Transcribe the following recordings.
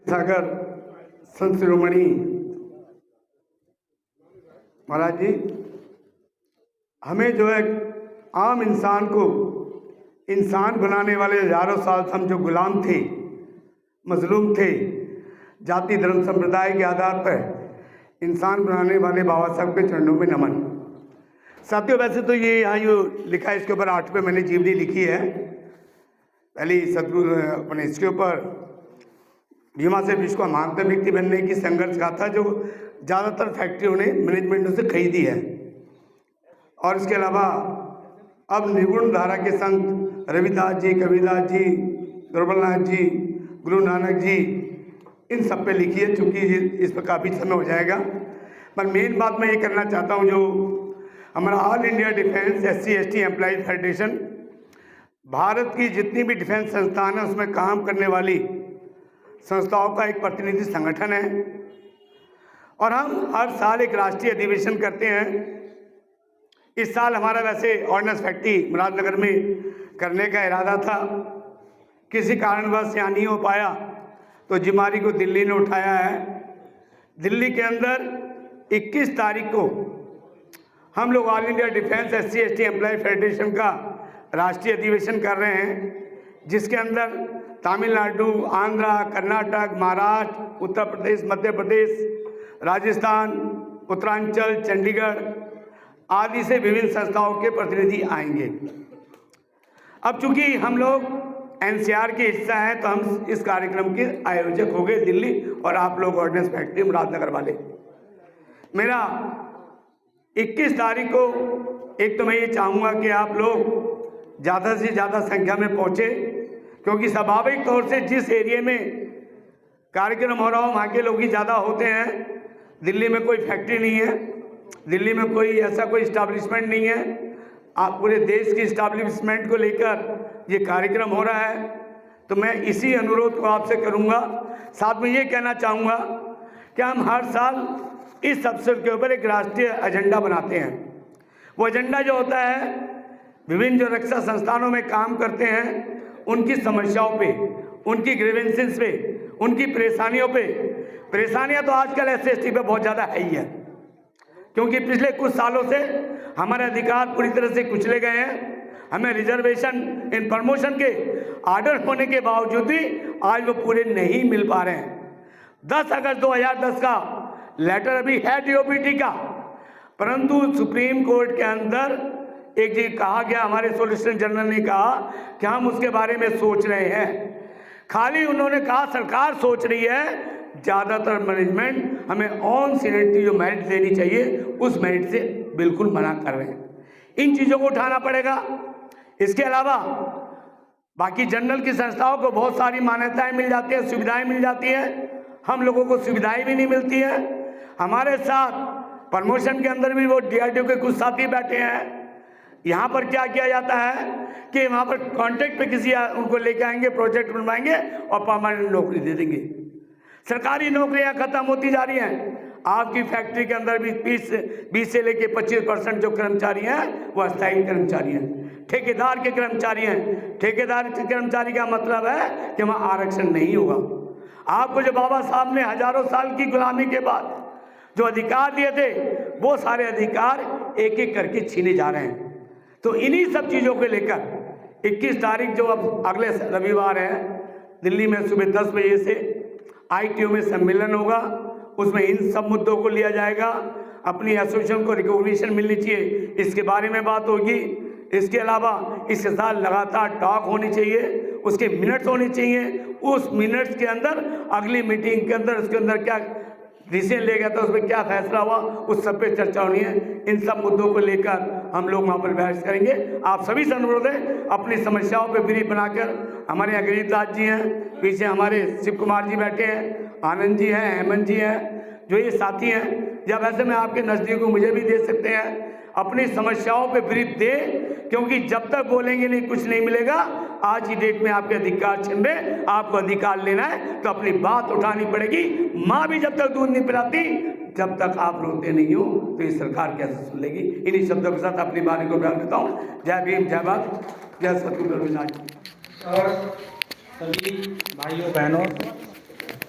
सागर संत शिरोमणि महाराज जी, हमें जो है आम इंसान को इंसान बनाने वाले हजारों साल से हम जो गुलाम थे, मजलूम थे, जाति धर्म संप्रदाय के आधार पर इंसान बनाने वाले बाबा साहब के चरणों में नमन। साथियों, वैसे तो ये यहाँ जो लिखा है इसके ऊपर 8वें मैंने जीवनी लिखी है। पहली सदगुरु अपने इसके ऊपर भीमा से विश्व का महानतम व्यक्ति बनने की संघर्ष गाथा जो ज़्यादातर फैक्ट्रियों ने मैनेजमेंट से खरीदी है। और इसके अलावा अब निर्गुण धारा के संत रविदास जी, कबीरदास जी, दुर्बलनाथ जी, गुरु नानक जी, इन सब पे लिखी है। चूँकि इस पर काफ़ी समय हो जाएगा, पर मेन बात मैं ये करना चाहता हूँ, जो हमारा all India defence SC ST employees federation, Bharat की जितनी भी डिफेंस संस्थान है उसमें काम करने वाली संस्थाओं का एक प्रतिनिधि संगठन है। और हम हर साल एक राष्ट्रीय अधिवेशन करते हैं। इस साल हमारा वैसे ऑर्डिनेंस फैक्ट्री मुरादनगर में करने का इरादा था, किसी कारणवश यहाँ नहीं हो पाया तो जिम्मेदारी को दिल्ली ने उठाया है। दिल्ली के अंदर 21 तारीख को हम लोग all India defence SC ST employ federation का राष्ट्रीय अधिवेशन कर रहे हैं, जिसके अंदर तमिलनाडु, आंध्रा, कर्नाटक, महाराष्ट्र, उत्तर प्रदेश, मध्य प्रदेश, राजस्थान, उत्तरांचल, चंडीगढ़ आदि से विभिन्न संस्थाओं के प्रतिनिधि आएंगे। अब चूंकि हम लोग NCR के हिस्सा हैं तो हम इस कार्यक्रम के आयोजक हो गए दिल्ली, और आप लोग ऑर्डिनेंस फैक्ट्री मुरादनगर वाले। मेरा 21 तारीख को एक तो मैं ये चाहूँगा कि आप लोग ज़्यादा से ज़्यादा संख्या में पहुँचे, क्योंकि स्वाभाविक तौर से जिस एरिया में कार्यक्रम हो रहा हो वहाँ के लोग ही ज़्यादा होते हैं। दिल्ली में कोई फैक्ट्री नहीं है, दिल्ली में कोई ऐसा कोई इस्टेब्लिशमेंट नहीं है। आप पूरे देश की इस्टेब्लिशमेंट को लेकर ये कार्यक्रम हो रहा है, तो मैं इसी अनुरोध को आपसे करूँगा। साथ में ये कहना चाहूँगा कि हम हर साल इस अवसर के ऊपर एक राष्ट्रीय एजेंडा बनाते हैं। वो एजेंडा जो होता है, विभिन्न जो रक्षा संस्थानों में काम करते हैं उनकी समस्याओं पे, उनकी ग्रीवेंसेस पे, उनकी परेशानियों पे। परेशानियां तो आजकल SC ST पे बहुत ज़्यादा है ही है, क्योंकि पिछले कुछ सालों से हमारे अधिकार पूरी तरह से कुचले गए हैं। हमें रिजर्वेशन इन प्रमोशन के आर्डर होने के बावजूद भी आज वो पूरे नहीं मिल पा रहे हैं। 10 अगस्त 2010 का लेटर अभी है DOPT का, परंतु सुप्रीम कोर्ट के अंदर एक जी कहा गया, हमारे सॉलिसिटर जनरल ने कहा कि हम उसके बारे में सोच रहे हैं। खाली उन्होंने कहा सरकार सोच रही है, ज़्यादातर मैनेजमेंट हमें ऑन सीनियरिटी जो मेरिट देनी चाहिए उस मेरिट से बिल्कुल मना कर रहे हैं। इन चीज़ों को उठाना पड़ेगा। इसके अलावा बाकी जनरल की संस्थाओं को बहुत सारी मान्यताएं मिल जाती हैं, सुविधाएं मिल जाती हैं, हम लोगों को सुविधाएं भी नहीं मिलती हैं। हमारे साथ प्रमोशन के अंदर भी वो DRDO के कुछ साथी बैठे हैं। यहाँ पर क्या किया जाता है कि वहाँ पर कॉन्ट्रैक्ट पे किसी उनको लेके आएंगे, प्रोजेक्ट बनवाएंगे और परमानेंट नौकरी दे देंगे। सरकारी नौकरियाँ खत्म होती जा रही हैं। आपकी फैक्ट्री के अंदर भी 20 से लेके 25% जो कर्मचारी हैं वो अस्थायी कर्मचारी हैं, ठेकेदार के कर्मचारी हैं। ठेकेदार के कर्मचारी का मतलब है कि वहाँ आरक्षण नहीं होगा। आपको जो बाबा साहब ने हजारों साल की गुलामी के बाद जो अधिकार दिए थे, वो सारे अधिकार एक एक करके छीने जा रहे हैं। तो इन्हीं सब चीज़ों को लेकर 21 तारीख जो अब अगले रविवार है, दिल्ली में सुबह 10 बजे से ITO में सम्मेलन होगा। उसमें इन सब मुद्दों को लिया जाएगा। अपनी एसोसिएशन को रिकॉग्निशन मिलनी चाहिए, इसके बारे में बात होगी। इसके अलावा इसके साथ लगातार टॉक होनी चाहिए, उसके मिनट्स होने चाहिए। उस मिनट्स के अंदर अगली मीटिंग के अंदर उसके अंदर क्या डिसीजन ले गया था, उसमें क्या फैसला हुआ, उस सब पे चर्चा होनी है। इन सब मुद्दों को लेकर हम लोग वहाँ पर बहस करेंगे। आप सभी से अनुरोध है, अपनी समस्याओं पे ब्रीफ बनाकर, हमारे यहाँ गरीबदास जी हैं, पीछे हमारे शिव कुमार जी बैठे हैं, आनंद जी हैं, हेमंत जी हैं, जो ये साथी हैं, या वैसे मैं आपके नज़दीक हूँ, मुझे भी दे सकते हैं। अपनी समस्याओं पे ब्रीफ दें, क्योंकि जब तक बोलेंगे नहीं कुछ नहीं मिलेगा। आज की डेट में आपके अधिकार छिन रहे, आपको अधिकार लेना है तो अपनी बात उठानी पड़ेगी। माँ भी जब तक दूध नहीं पिलाती, जब तक आप रोते नहीं हो तो ये सरकार कैसे सुन लेगी। इन्हीं शब्दों के साथ अपनी बात को बयान देता हूँ। जय भीम, जय भारत, जय सतगुरु रविदास। और सभी भाइयों बहनों,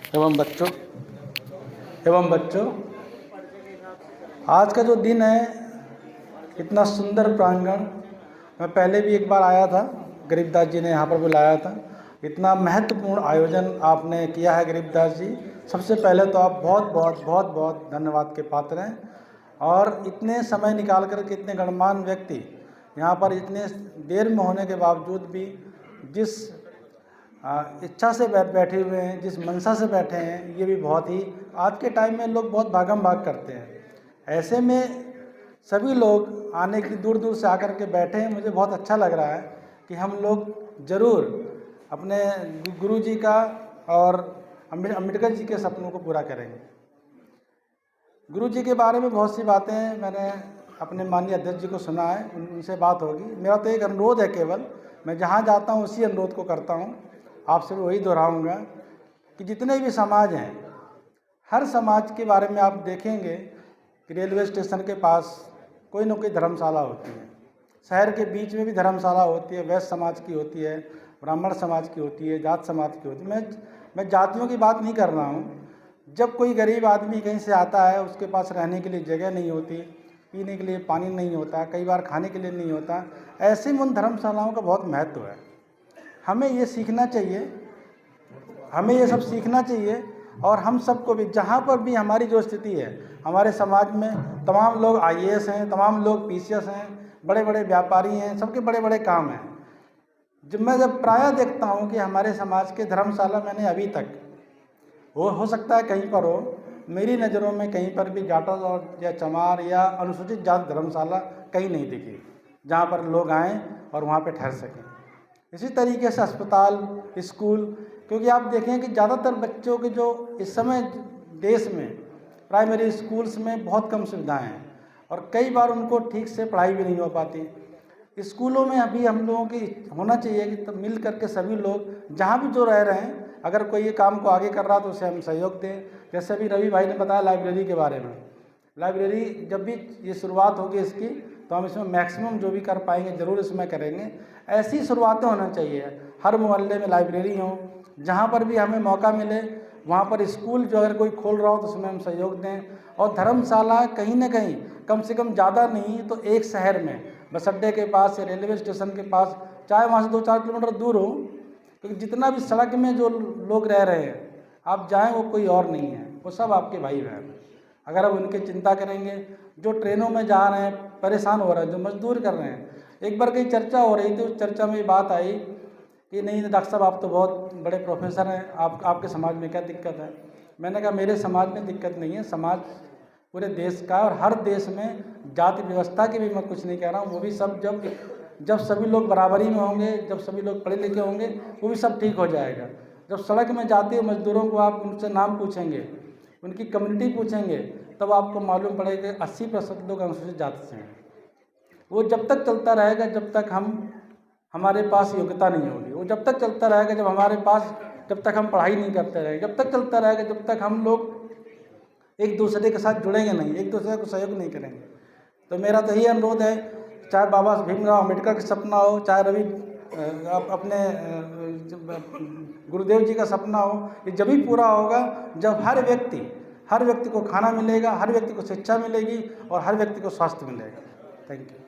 एवं बच्चों, आज का जो दिन है, इतना सुंदर प्रांगण, मैं पहले भी एक बार आया था, गरीबदास जी ने यहाँ पर बुलाया था। इतना महत्वपूर्ण आयोजन आपने किया है गरीबदास जी, सबसे पहले तो आप बहुत बहुत बहुत बहुत धन्यवाद के पात्र हैं। और इतने समय निकाल कर के इतने गणमान्य व्यक्ति यहाँ पर इतने देर में होने के बावजूद भी जिस इच्छा से बैठे हुए हैं, जिस मनसा से बैठे हैं, ये भी बहुत ही, आज के टाइम में लोग बहुत भागम भाग करते हैं। ऐसे में सभी लोग आने की दूर दूर से आकर के बैठे हैं। मुझे बहुत अच्छा लग रहा है कि हम लोग ज़रूर अपने गुरु जी का और अम्बेडकर जी के सपनों को पूरा करेंगे। गुरु जी के बारे में बहुत सी बातें मैंने अपने माननीय अध्यक्ष जी को सुना है, उनसे बात होगी। मेरा तो एक अनुरोध है, केवल मैं जहाँ जाता हूँ उसी अनुरोध को करता हूँ, आपसे भी वही दोहराऊँगा कि जितने भी समाज हैं, हर समाज के बारे में आप देखेंगे कि रेलवे स्टेशन के पास कोई न कोई धर्मशाला होती है, शहर के बीच में भी धर्मशाला होती है, वैश्य समाज की होती है, ब्राह्मण समाज की होती है, जाट समाज की होती है। मैं जातियों की बात नहीं कर रहा हूँ। जब कोई गरीब आदमी कहीं से आता है, उसके पास रहने के लिए जगह नहीं होती, पीने के लिए पानी नहीं होता, कई बार खाने के लिए नहीं होता, ऐसे में उन धर्मशालाओं का बहुत महत्व है। हमें ये सीखना चाहिए, हमें ये सब सीखना चाहिए। और हम सबको भी, जहाँ पर भी हमारी जो स्थिति है, हमारे समाज में तमाम लोग IAS हैं, तमाम लोग PCS हैं, बड़े बड़े व्यापारी हैं, सबके बड़े बड़े काम हैं। जब प्रायः देखता हूँ कि हमारे समाज के धर्मशाला मैंने अभी तक, वो हो सकता है कहीं पर हो, मेरी नज़रों में कहीं पर भी जाटों और या चमार या अनुसूचित जाति धर्मशाला कहीं नहीं दिखी जहाँ पर लोग आएँ और वहाँ पे ठहर सकें। इसी तरीके से अस्पताल, स्कूल, क्योंकि आप देखें कि ज़्यादातर बच्चों के जो इस समय देश में प्राइमरी स्कूल्स में बहुत कम सुविधाएं हैं और कई बार उनको ठीक से पढ़ाई भी नहीं हो पाती। स्कूलों में अभी हम लोगों की होना चाहिए कि तो मिल करके सभी लोग जहाँ भी जो रह रहे हैं, अगर कोई ये काम को आगे कर रहा तो उसे हम सहयोग दें। जैसे अभी रवि भाई ने बताया लाइब्रेरी के बारे में, लाइब्रेरी जब भी ये शुरुआत होगी इसकी, तो हम इसमें मैक्सिमम जो भी कर पाएंगे ज़रूर इसमें करेंगे। ऐसी शुरुआतें होना चाहिए, हर मोहल्ले में लाइब्रेरी हो, जहाँ पर भी हमें मौका मिले वहाँ पर स्कूल जो अगर कोई खोल रहा हो तो उसमें हम सहयोग दें। और धर्मशाला कहीं ना कहीं, कम से कम ज़्यादा नहीं तो एक शहर में, बस अड्डे के पास या रेलवे स्टेशन के पास, चाहे वहाँ से 2-4 किलोमीटर दूर हो, क्योंकि जितना भी सड़क में जो लोग रह रहे हैं, आप जाएं वो कोई और नहीं है, वो सब आपके भाई बहन। अगर हम उनकी चिंता करेंगे, जो ट्रेनों में जा रहे हैं, परेशान हो रहे हैं, जो मजदूर कर रहे हैं, एक बार कहीं चर्चा हो रही थी, उस चर्चा में बात आई कि नहीं डॉक्टर साहब आप तो बहुत बड़े प्रोफेसर हैं, आपके समाज में क्या दिक्कत है। मैंने कहा मेरे समाज में दिक्कत नहीं है, समाज पूरे देश का, और हर देश में जाति व्यवस्था की भी मैं कुछ नहीं कह रहा हूँ, वो भी सब जब सभी लोग बराबरी में होंगे, जब सभी लोग पढ़े लिखे होंगे, वो भी सब ठीक हो जाएगा। जब सड़क में जाते हुए मजदूरों को आप उनसे नाम पूछेंगे, उनकी कम्युनिटी पूछेंगे, तब आपको मालूम पड़ेगा 80% लोग अनुसूचित जाति से हैं। वो जब तक चलता रहेगा जब तक हमारे पास योग्यता नहीं होगी, वो जब तक चलता रहेगा जब तक हम पढ़ाई नहीं करते रहेंगे, जब तक चलता रहेगा जब तक हम लोग एक दूसरे के साथ जुड़ेंगे नहीं, एक दूसरे को सहयोग नहीं करेंगे। तो मेरा तो यही अनुरोध है, चाहे बाबा भीमराव अम्बेडकर का सपना हो, चाहे रवि अपने गुरुदेव जी का सपना हो, ये जब भी पूरा होगा जब हर व्यक्ति को खाना मिलेगा, हर व्यक्ति को शिक्षा मिलेगी और हर व्यक्ति को स्वास्थ्य मिलेगा। Thank you.